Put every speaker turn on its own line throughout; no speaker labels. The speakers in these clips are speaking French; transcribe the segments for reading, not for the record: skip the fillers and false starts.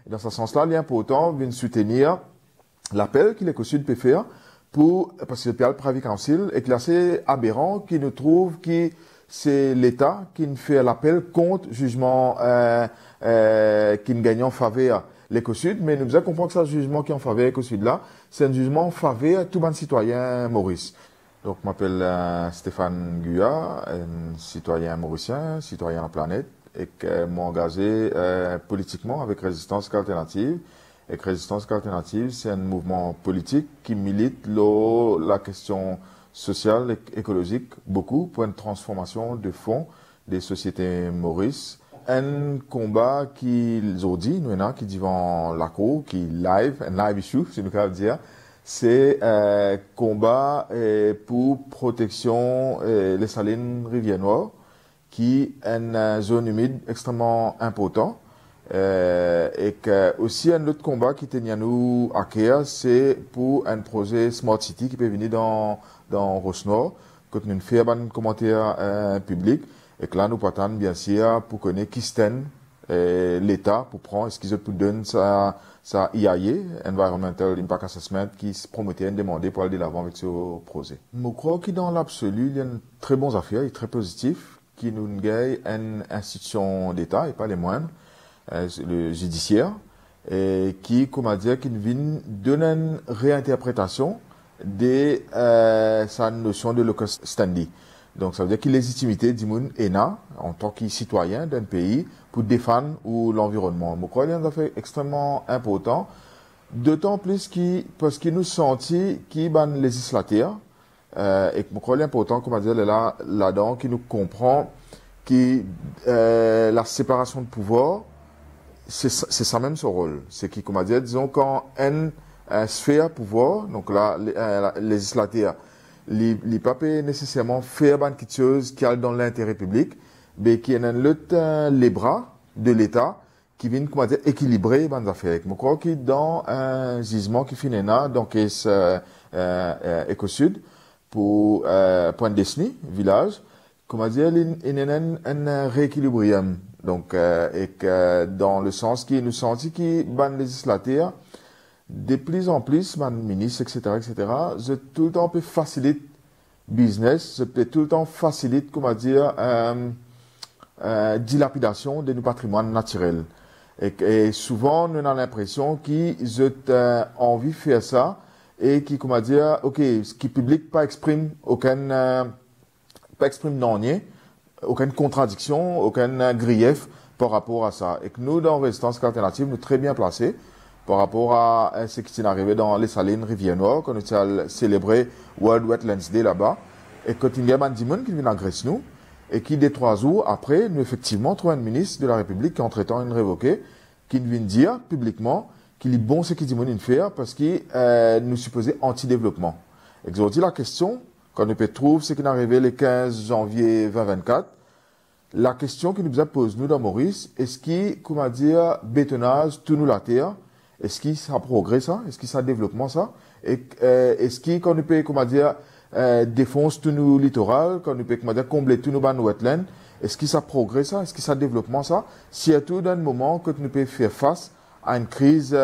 Et dans ce sens-là, il est important de soutenir l'appel que l'Écosud peut faire parce que le Privy Council est classé aberrant, qui nous trouve que c'est l'État qui nous fait l'appel contre jugement qui nous gagne en faveur l'Écosud, mais nous avons compris que ce jugement qui est en faveur l'Écosud là, c'est un jugement en faveur de tout le citoyen maurice. Donc, je m'appelle Stéphane Guyat, un citoyen mauricien, citoyen en planète, et que m'ai engagé politiquement avec Résistance Alternative. Et que Résistance Alternative, c'est un mouvement politique qui milite la question sociale et écologique beaucoup pour une transformation de fond des sociétés maurices. Un combat qu'ils ont dit, nous, qui dit devant la cour, qui live, un live issue, si nous pouvons dire, c'est combat pour protection des salines Rivière-Noire, qui est une zone humide extrêmement importante. Et que aussi un autre combat qui tenait à nous à cœur, c'est pour un projet Smart City qui peut venir dans Roche-Nord, quand nous faisons un commentaire public, et que là nous partons bien sûr pour connaître qui c'est l'État pour prendre, est-ce qu'ils ont tout donné ça IAE, Environmental Impact Assessment, qui se promettait demander pour aller de l'avant avec ce projet. Je crois que dans l'absolu, il y a une très bonne affaire, il est très positif, qui nous gagne une institution d'État, et pas les moindres, le judiciaire, et qui, comment dire, qui vient donner une réinterprétation de sa notion de locus standi. Donc, ça veut dire qu'il y a légitimité du monde ENA, en tant que citoyen d'un pays, pour défendre l'environnement. Je crois que c'est un fait extrêmement important, d'autant plus parce qu'il nous sentit qu'il y a un législateur, et que je crois que c'est important, comment dire, là-dedans, qui nous comprend que la séparation de pouvoir, c'est ça même son rôle. C'est qui, comment dire, disons, quand une sphère pouvoir, donc là, législateur, il pas nécessairement faire quelque chose qui est dans l'intérêt public, mais qui est dans les bras de l'État, qui vient, comment dire, équilibrer les affaires. Je crois que dans un gisement qui finit là, donc, Éco-Sud, pour Point Destiny, village, comment dire, il y a un rééquilibrium. Donc, et que dans le sens qui nous sentit qui, législateur, de plus en plus, ministre, etc., je tout le temps peut faciliter business, je peut tout le temps facilite, comment dire, dilapidation de nos patrimoines naturels. Et souvent, nous avons l'impression qu'ils ont envie de faire ça et qui, comment dire, ok, ce qui public pas exprime pas exprime non rien, aucune contradiction, aucun grief par rapport à ça. Et que nous, dans Résistance Alternative, nous sommes très bien placés par rapport à ce qui est arrivé dans les salines Rivière-Noire, quand nous avons célébré World Wetlands Day là-bas. Et quand il y a un monde qui vient agresser nous, et qui, des 3 jours après, nous effectivement trouvons un ministre de la République qui, entre-temps, est révoqué, qui vient dire publiquement qu'il est bon ce qu'il dit de faire parce qu'il nous supposait anti-développement. Et que dit la question, quand nous peut trouver ce qui est arrivé le 15 janvier 2024, la question que nous pose nous dans Maurice, est-ce qu'il, comment dire, bétonnage tout nous la terre, est-ce qu'il ça progresse ça, est-ce qu'il ça développement ça, et est-ce qu'il, quand nous peut, comment dire, défonce tout nos littoral, quand nous peut, comment dire, combler tout nos bandes wetlands, est-ce qu'il ça progresse ça, est-ce qu'il ça développement ça, surtout dans le moment que nous pouvons faire face à une crise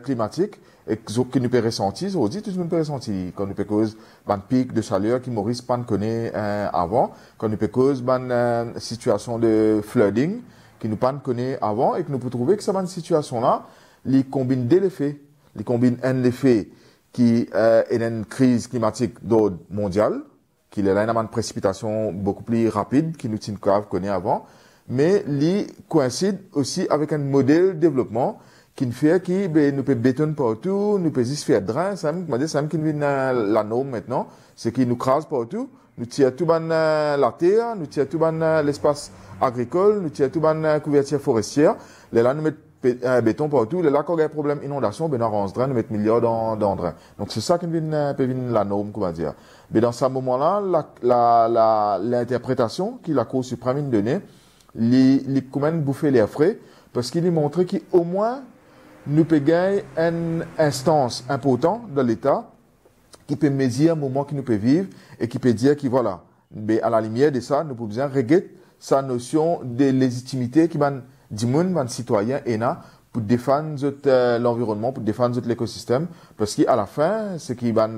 climatique, et que nous pouvons ressentir, on dit tout le monde peut ressentir, quand nous pouvons cause un pic de chaleur qui Maurice pas connaît avant, quand nous pouvons cause une situation de flooding qui nous pas connaît avant, et que nous pouvons trouver que cette situation-là, les combine deux effets. Les combine un effet qui est une crise climatique d'ordre mondial, qui est là une précipitation beaucoup plus rapide qui nous tient connaît avant, mais les coïncide aussi avec un modèle de développement qui nous fait que nous peut bétonner partout, nous peut juste faire drain, ça qui vient la norme maintenant, c'est qu'il nous crase partout, nous tire tout la terre, nous tire tout l'espace agricole, nous tire tout couverture forestière, là nous mettons béton partout, là quand il y a un problème d'inondation, nous arrange drain, nous mettons milliards dans drain. Donc c'est ça qui vient la norme, comment dire. Mais dans ce moment-là, l'interprétation que la Cour suprême a donnée, il comment bouffer les frais, parce qu'il a montré qu'au moins, nous pouvons gagner une instance importante dans l'État qui peut mesurer le moment que nous pouvons vivre et qui peut dire que voilà, mais à la lumière de ça, nous pouvons bien regarder sa notion de légitimité qui du monde, citoyen, ENA, pour défendre l'environnement, pour défendre l'écosystème, parce qu'à la fin, ce qui ban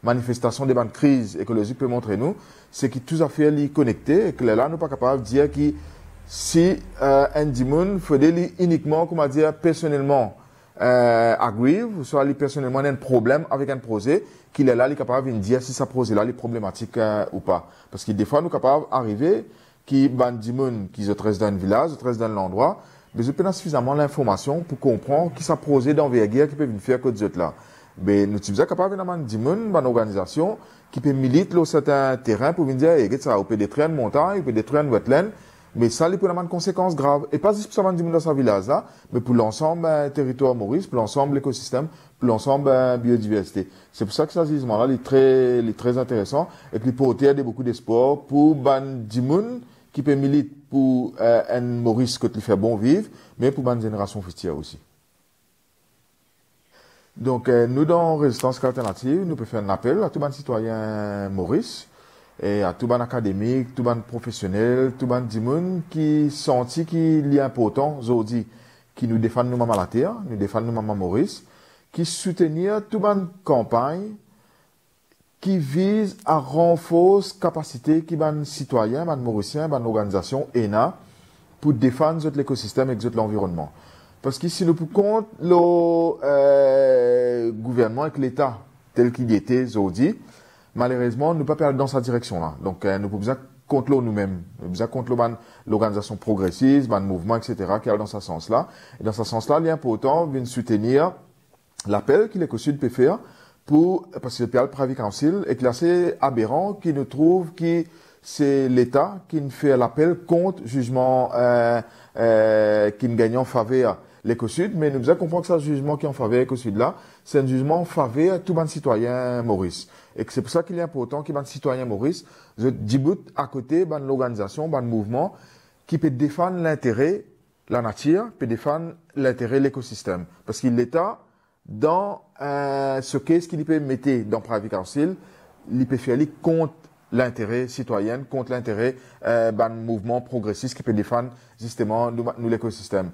manifestation des crises écologiques peut montrer nous, c'est que tout à fait li connecté et que là nous pas capable de dire que si un dimon faisait uniquement, comment dire, personnellement agree, ou soit lui personnellement a un problème avec un projet, qu'il est là, il est capable de dire si ce projet là est problématique ou pas, parce que des fois nous capable d'arriver qui ban dimon qui se reste dans un village, se reste dans l'endroit, mais je peux suffisamment l'information pour comprendre qui ça projet d'envergure qui peut venir faire que d'autres là. Mais nous sommes capables d'avoir une organisation qui peut militer sur certains terrains pour venir dire, et ça, on peut détruire une montagne, on peut détruire une wetland, mais ça, il peut avoir une conséquence grave. Et pas juste pour ça, dans sa village là, mais pour l'ensemble territoire Maurice, pour l'ensemble l'écosystème, pour l'ensemble biodiversité. C'est pour ça que ça, ce là, il est très intéressant, et puis pour ôter beaucoup d'espoir pour ban dimoun qui peut militer pour un Maurice qui fait bon vivre, mais pour une génération future aussi. Donc, nous, dans Résistance Alternative, nous pouvons faire un appel à tous les citoyens Maurice, et à tous les académiques, tous les professionnels, tous les gens qui sentent qu'il est important, aujourd'hui, qui nous défendent nous à la terre, nous défendent nous à Maurice, qui soutenir toute une campagne qui vise à renforcer la capacité qui les citoyens, les Mauriciens, les organisations ENA, pour défendre l'écosystème et l'environnement. Parce que si nous comptons le gouvernement et l'État tel qu'il était aujourd'hui, malheureusement, nous ne pouvons pas aller dans cette direction-là. Donc, nous pouvons contre nous-mêmes. Nous pouvons contre l'organisation progressiste, le mouvement, etc., qui est dans ce sens-là. Et dans ce sens-là, il est important de soutenir l'appel que l'Écosud peut faire parce que le PL Private Council est classé aberrant, qui nous trouve que c'est l'État qui nous fait l'appel contre jugement qui nous gagne en faveur l'Écosud, mais nous devons comprendre que ce jugement qui est en faveur l'Écosud là, c'est un jugement en faveur de tous les citoyens Maurice. Et que c'est pour ça qu'il est important que les citoyens Maurice, je déboute à côté de l'organisation, de mouvement qui peut défendre l'intérêt, la nature, peut défendre l'intérêt de l'écosystème. Parce que l'État, dans ce qu'est-ce qu'il peut mettre dans Private Council, il peut faire contre l'intérêt citoyen, contre l'intérêt d'un mouvement progressiste qui peut défendre justement nous l'écosystème.